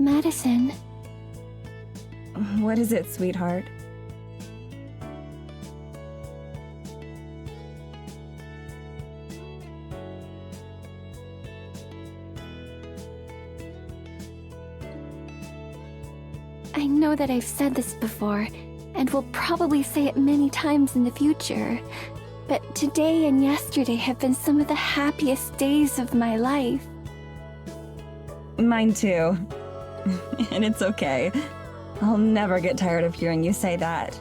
Madison. What is it, sweetheart? I know that I've said this before, and will probably say it many times in the future, but today and yesterday have been some of the happiest days of my life. Mine too. And it's okay. I'll never get tired of hearing you say that.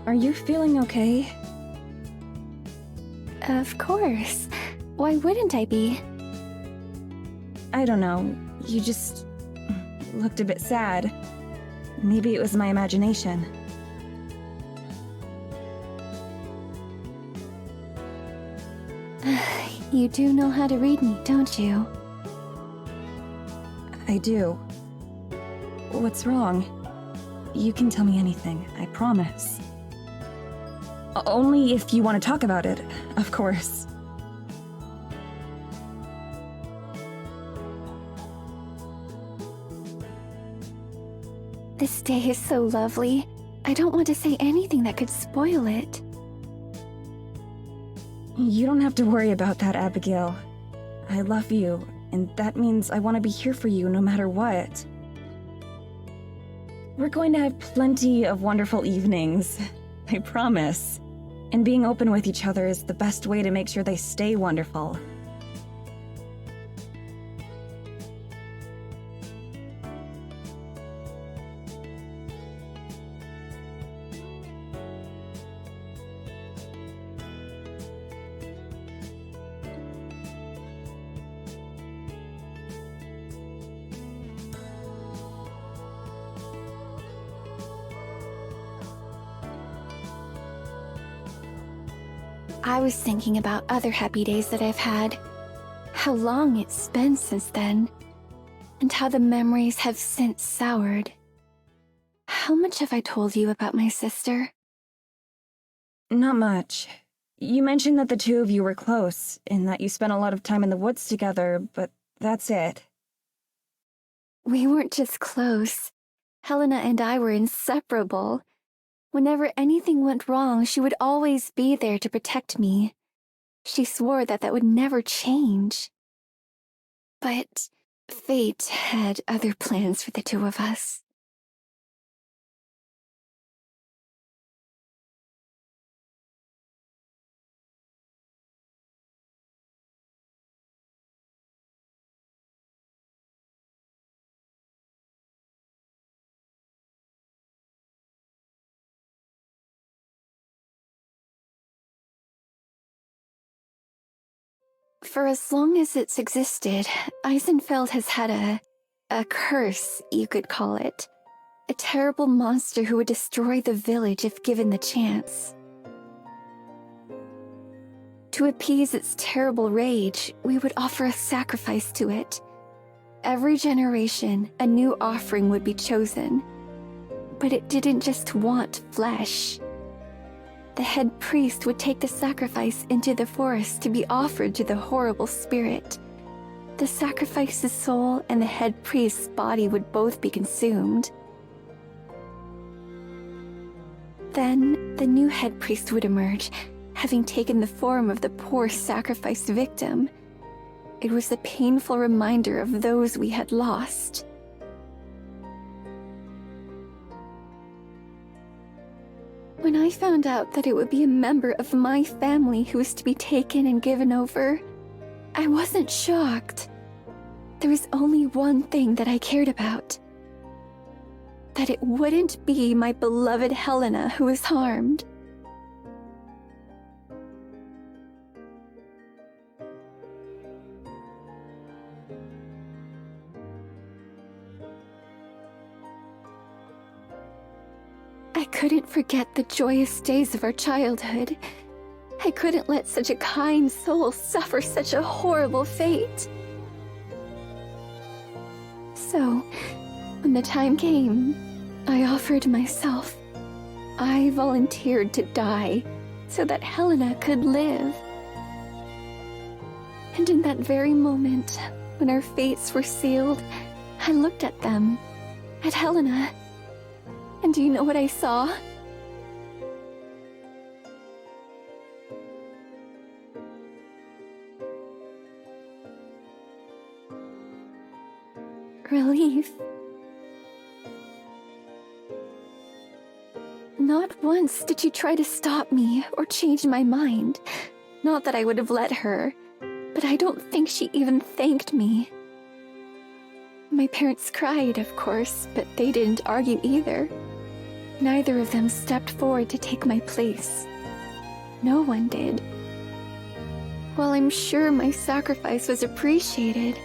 Are you feeling okay? Of course. Why wouldn't I be? I don't know. You just looked a bit sad. Maybe it was my imagination. You do know how to read me, don't you? I do. What's wrong? You can tell me anything, I promise. Only if you want to talk about it, of course. This day is so lovely. I don't want to say anything that could spoil it. You don't have to worry about that, Abigail. I love you, and that means I want to be here for you no matter what. We're going to have plenty of wonderful evenings, I promise. And being open with each other is the best way to make sure they stay wonderful. I was thinking about other happy days that I've had. How long it's been since then. And how the memories have since soured. How much have I told you about my sister? Not much. You mentioned that the two of you were close, and that you spent a lot of time in the woods together, but that's it. We weren't just close. Helena and I were inseparable. Whenever anything went wrong, she would always be there to protect me. She swore that would never change. But fate had other plans for the two of us. For as long as it's existed, Eisenfeld has had a curse, you could call it. A terrible monster who would destroy the village if given the chance. To appease its terrible rage, we would offer a sacrifice to it. Every generation, a new offering would be chosen. But it didn't just want flesh. The head priest would take the sacrifice into the forest to be offered to the horrible spirit. The sacrifice's soul and the head priest's body would both be consumed. Then, the new head priest would emerge, having taken the form of the poor sacrificed victim. It was a painful reminder of those we had lost. When I found out that it would be a member of my family who was to be taken and given over, I wasn't shocked. There was only one thing that I cared about. That it wouldn't be my beloved Helena who was harmed. I couldn't forget the joyous days of our childhood, I couldn't let such a kind soul suffer such a horrible fate. So, when the time came, I offered myself. I volunteered to die so that Helena could live. And in that very moment, when our fates were sealed, I looked at them, at Helena. And do you know what I saw? Relief. Not once did she try to stop me or change my mind. Not that I would have let her, but I don't think she even thanked me. My parents cried, of course, but they didn't argue either. Neither of them stepped forward to take my place. No one did. While I'm sure my sacrifice was appreciated,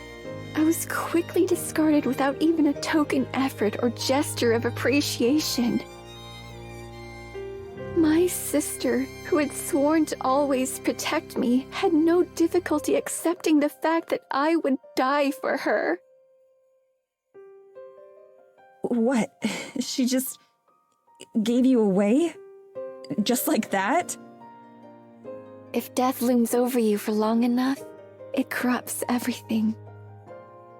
I was quickly discarded without even a token effort or gesture of appreciation. My sister, who had sworn to always protect me, had no difficulty accepting the fact that I would die for her. What? She just gave you away? Just like that? If death looms over you for long enough, it corrupts everything.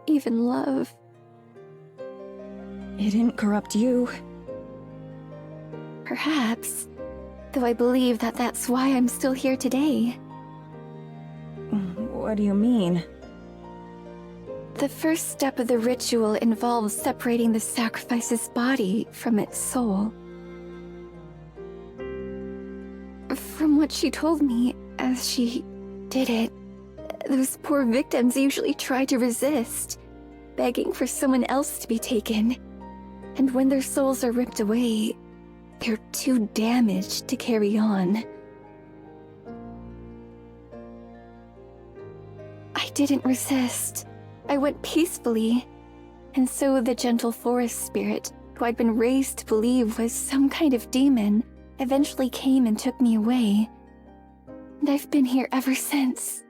Even love. It didn't corrupt you. Perhaps. Though I believe that that's why I'm still here today. What do you mean? The first step of the ritual involves separating the sacrifice's body from its soul. From what she told me, as she did it, those poor victims usually try to resist, begging for someone else to be taken. And when their souls are ripped away, they're too damaged to carry on. I didn't resist. I went peacefully. And so the gentle forest spirit, who I'd been raised to believe was some kind of demon, eventually came and took me away. And I've been here ever since.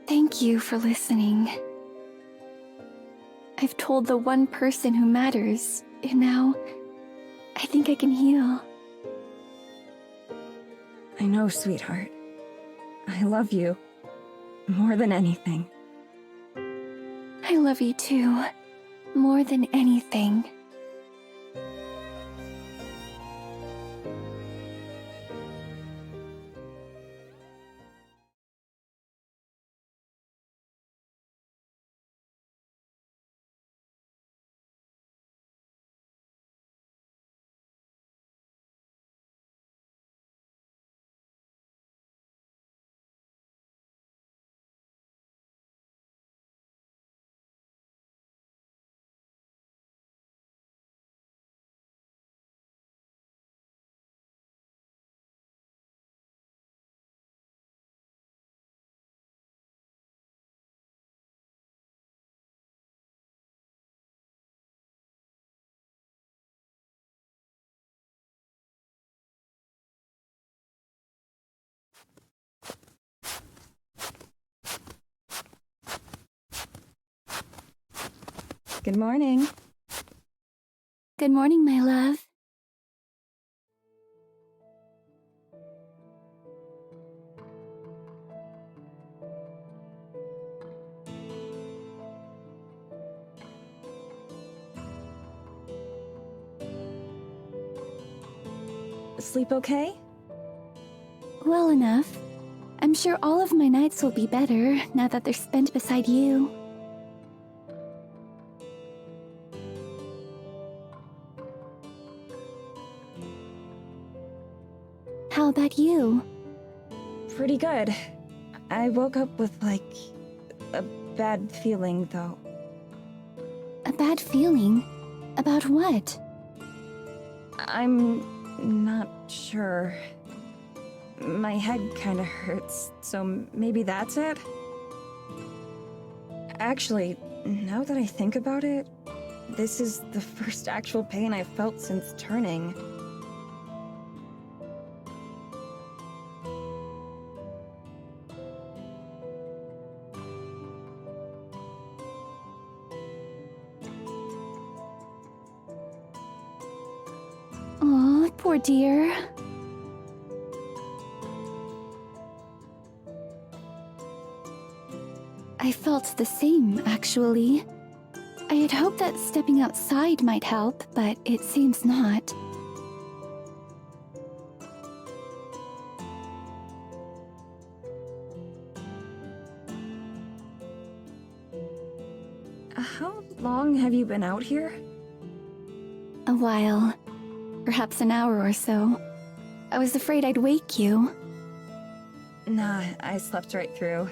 Thank you for listening. I've told the one person who matters, and now I think I can heal. I know, sweetheart. I love you. More than anything. I love you too, more than anything. Good morning. Good morning, my love. Sleep okay? Well enough. I'm sure all of my nights will be better now that they're spent beside you. How about you? Pretty good. I woke up with, a bad feeling, though. A bad feeling? About what? I'm not sure. My head kinda hurts, so maybe that's it? Actually, now that I think about it, this is the first actual pain I've felt since turning. Aw, poor dear. I felt the same, actually. I had hoped that stepping outside might help, but it seems not. How long have you been out here? A while. Perhaps an hour or so. I was afraid I'd wake you. Nah, I slept right through.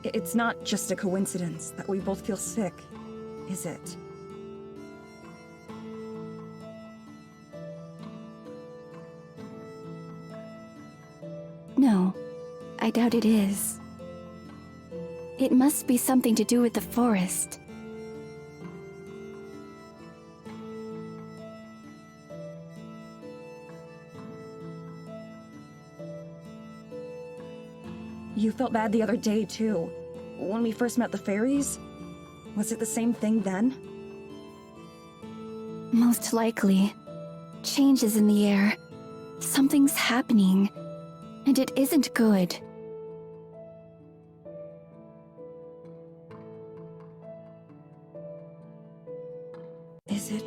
It's not just a coincidence that we both feel sick, is it? No, I doubt it is. It must be something to do with the forest. You felt bad the other day, too. When we first met the fairies? Was it the same thing then? Most likely. Changes in the air. Something's happening. And it isn't good. Is it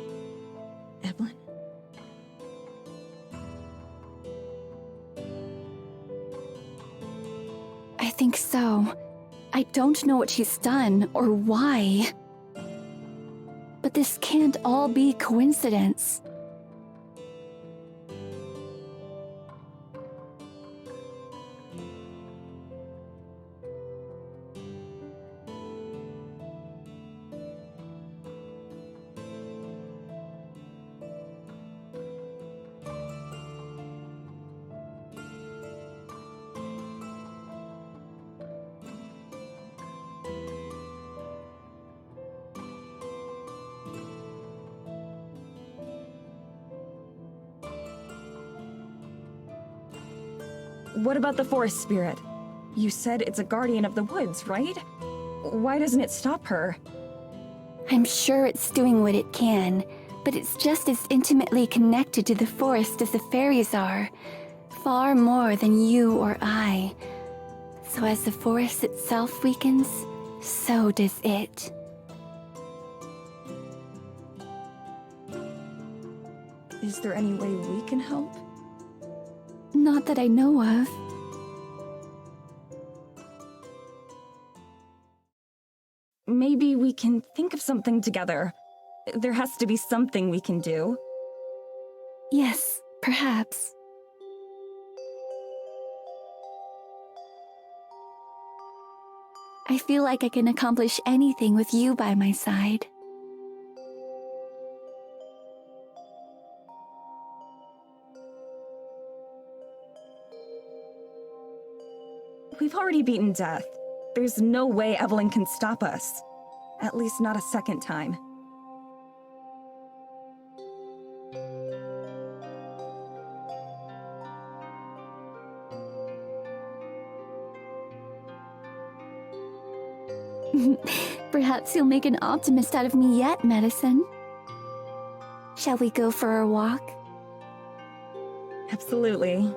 Evelyn? I think so. I don't know what she's done or why. But this can't all be coincidence. What about the forest spirit? You said it's a guardian of the woods, right? Why doesn't it stop her? I'm sure it's doing what it can, but it's just as intimately connected to the forest as the fairies are. Far more than you or I. So as the forest itself weakens, so does it. Is there any way we can help? Not that I know of. Maybe we can think of something together. There has to be something we can do. Yes, perhaps. I feel like I can accomplish anything with you by my side. We've already beaten death. There's no way Evelyn can stop us. At least not a second time. Perhaps you'll make an optimist out of me yet, Medicine. Shall we go for a walk? Absolutely.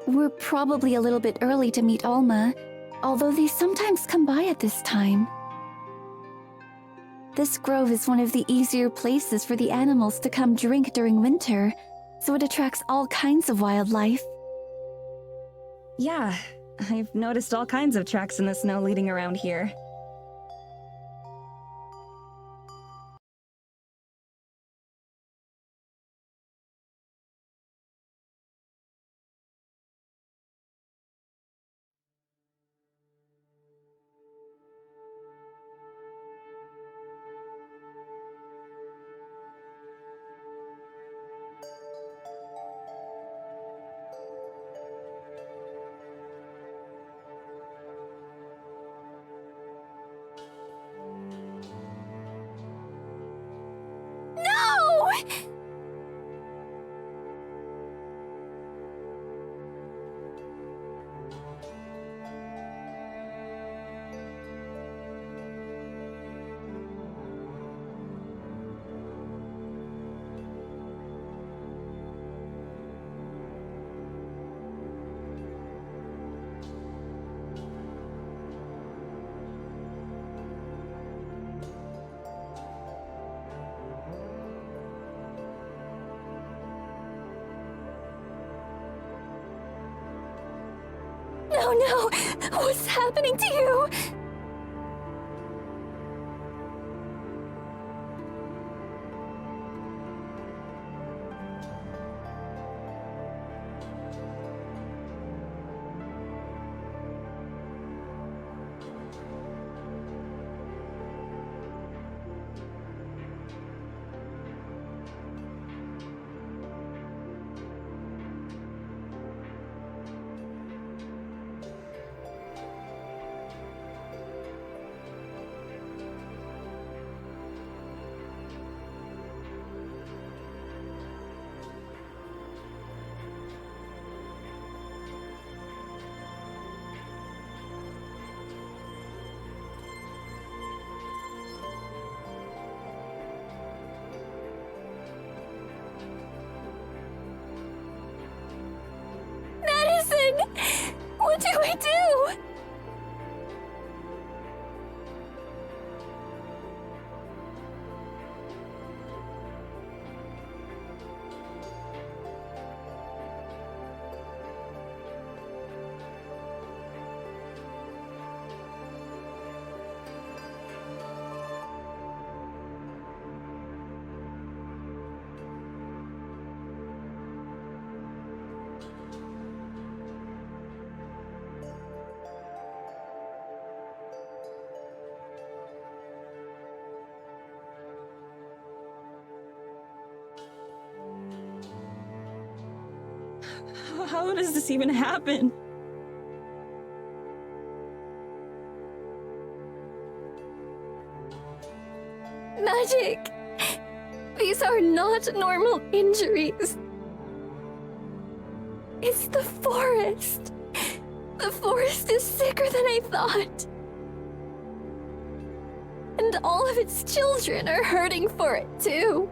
We're probably a little bit early to meet Alma, although they sometimes come by at this time. This grove is one of the easier places for the animals to come drink during winter, so it attracts all kinds of wildlife. Yeah, I've noticed all kinds of tracks in the snow leading around here. No! No! What's happening to you? What do I do? How does this even happen? Magic! These are not normal injuries. It's the forest. The forest is sicker than I thought. And all of its children are hurting for it too.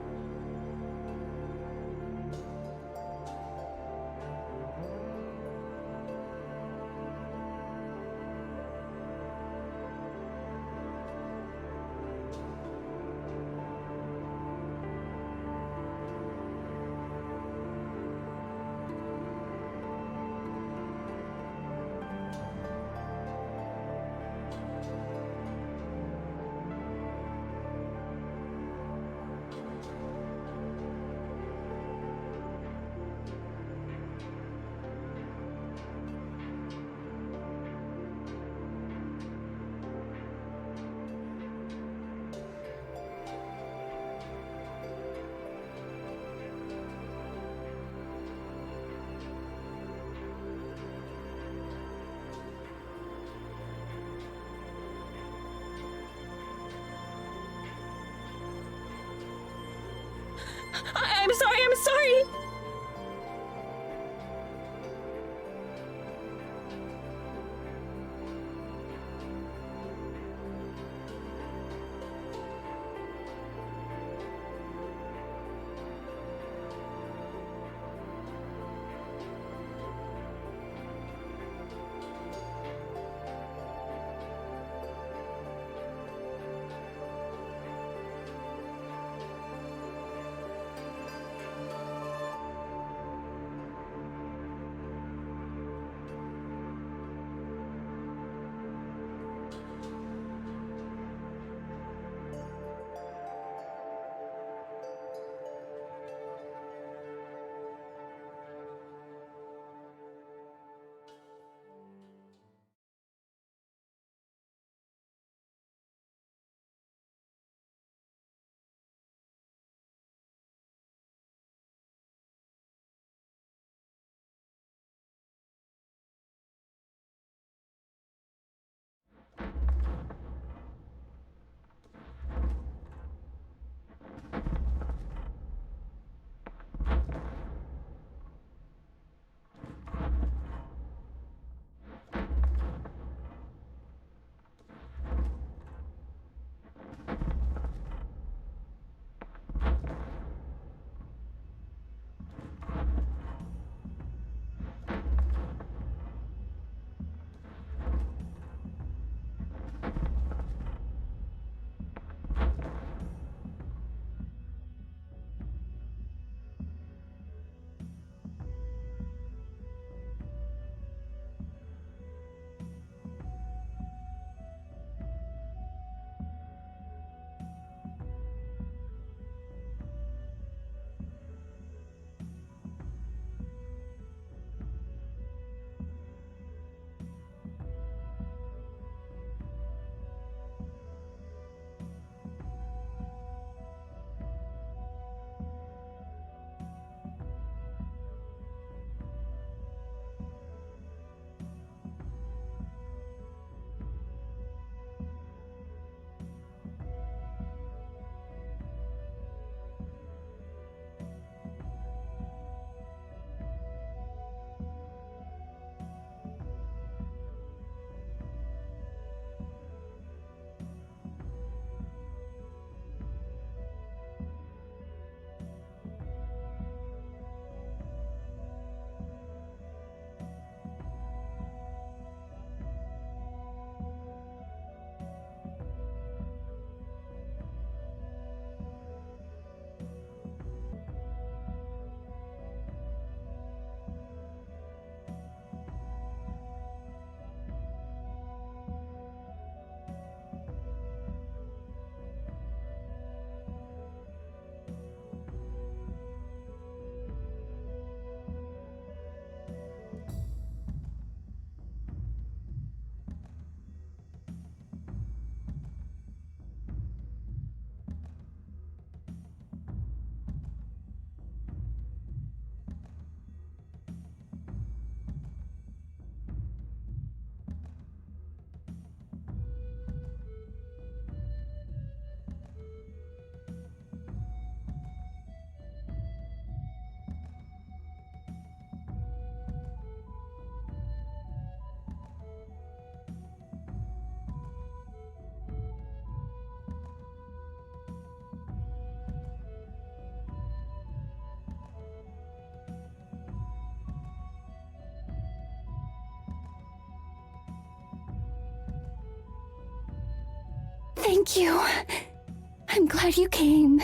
Thank you. I'm glad you came.